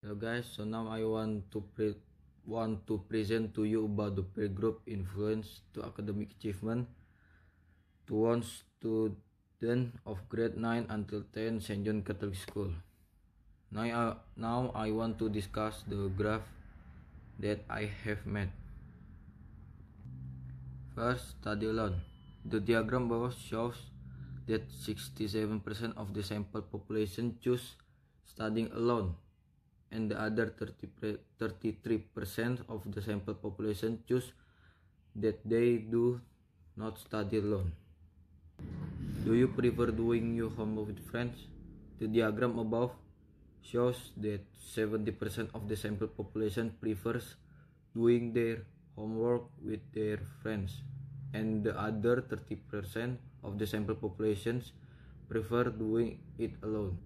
Hello guys, so now I want to present to you about the peer group influence to academic achievement to one student of grade 9 until 10 St. John Catholic School. Now I want to discuss the graph that I have made. First, study alone. The diagram below shows that 67% of the sample population choose studying alone, and the other 33% of the sample population choose that they do not study alone. Do you prefer doing your homework with friends? The diagram above shows that 70% of the sample population prefers doing their homework with their friends, and the other 30% of the sample populations prefer doing it alone.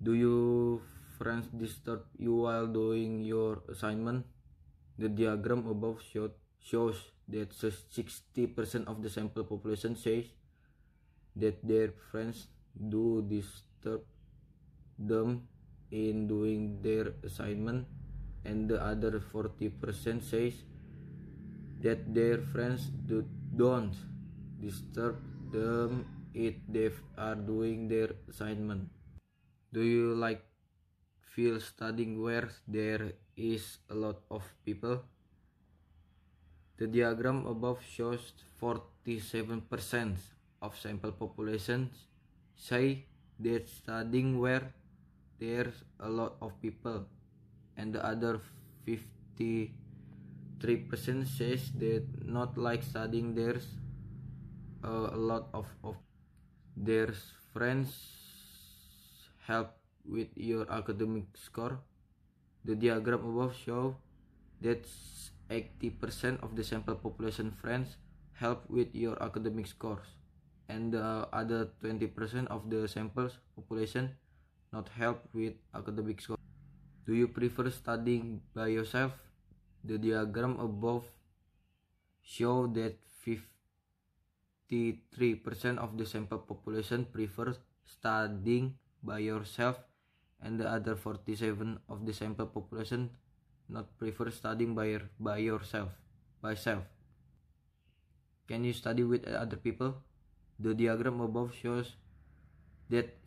Do your friends disturb you while doing your assignment? The diagram above shows that 60% of the sample population says that their friends do disturb them in doing their assignment, and the other 40% says that their friends don't disturb them if they are doing their assignment. Do you feel studying where there is a lot of people? The diagram above shows 47% of sample population say that studying where there's a lot of people, and the other 53% says that not like studying there's a lot of their friends help with your academic score. The diagram above shows that 80% of the sample population friends help with your academic scores, and the other 20% of the samples population not help with academic score. Do you prefer studying by yourself? The diagram above shows that 53% of the sample population prefers studying by yourself, and the other 47% of the sample population not prefer studying by yourself. Can you study with other people? The diagram above shows that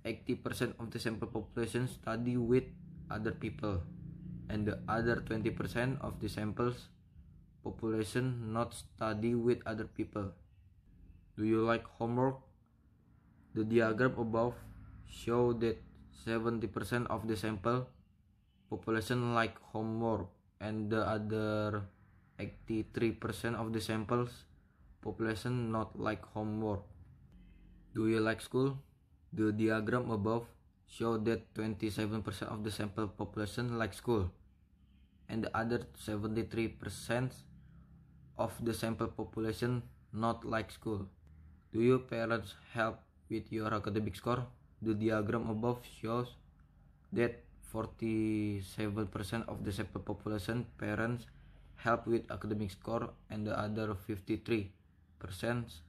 80% of the sample population study with other people, and the other 20% of the samples population not study with other people. Do you like homework? The diagram above shows that 70% of the sample population like homework, and the other 83% of the samples population not like homework. Do you like school? The diagram above shows that 27% of the sample population like school, and the other 73% of the sample population not like school. Do your parents help with your academic score? The diagram above shows that 47% of the sample population parents help with academic score, and the other 53%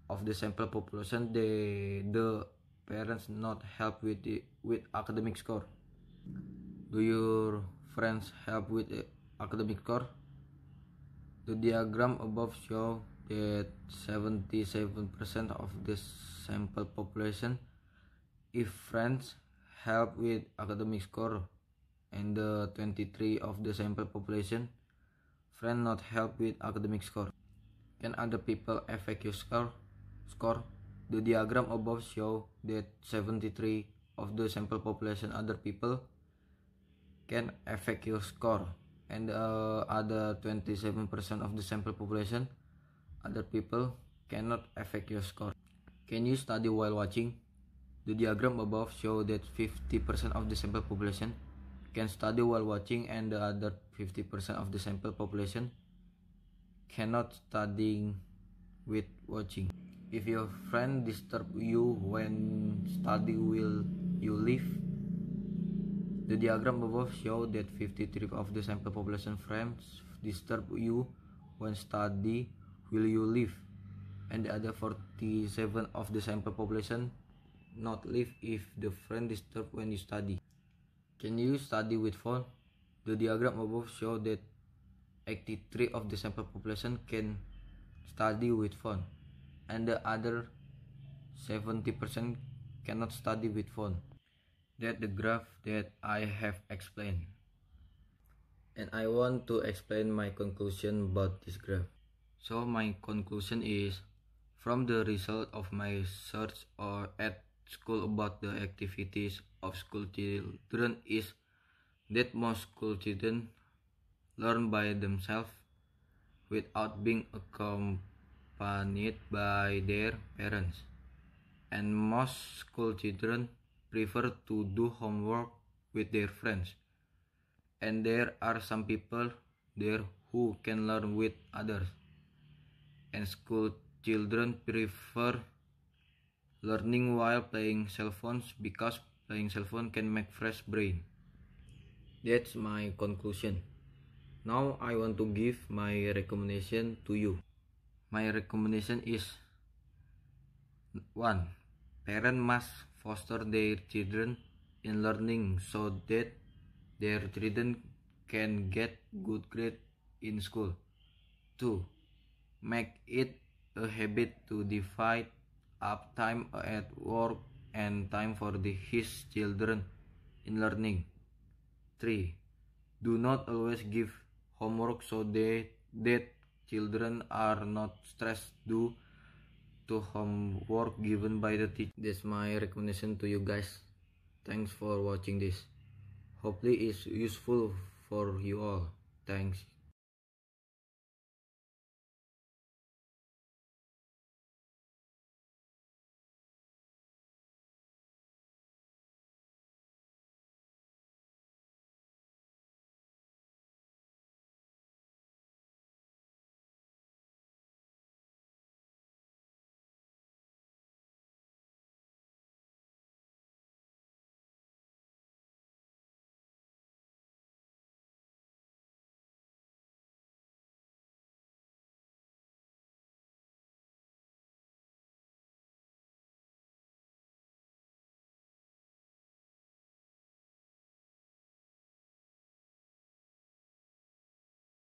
of the sample population the parents not help with academic score. Do your friends help with academic score? The diagram above shows that 77% of the sample population if friends help with academic score, and the 23% of the sample population friend not help with academic score. Can other people affect your score? The diagram above shows that 73% of the sample population other people can affect your score, and the other 27% of the sample population other people cannot affect your score. Can you study while watching? The diagram above shows that 50% of the sample population can study while watching, and the other 50% of the sample population cannot study with watching. If your friend disturb you when study, will you leave? The diagram above shows that 53% of the sample population friends disturb you when study, will you leave? And the other 47% of the sample population not leave if the friend disturb when you study. Can you study with phone? The diagram above shows that 83 of the sample population can study with phone, and the other 70% cannot study with phone. That's the graph that I have explained. And I want to explain my conclusion about this graph. So my conclusion is, from the result of my search or at school about the activities of school children is that most school children learn by themselves without being accompanied by their parents. And most school children prefer to do homework with their friends. And there are some people there who can learn with others. And school children prefer learning while playing cell phones because playing cell phone can make fresh brain. That's my conclusion. Now I want to give my recommendation to you. My recommendation is 1. Parents must foster their children in learning so that their children can get good grades in school. 2. Make it a habit to divide up time at work and time for his children in learning. 3. Do not always give homework so that children are not stressed due to homework given by the teacher. That's my recommendation to you guys. Thanks for watching this. Hopefully it's useful for you all. Thanks.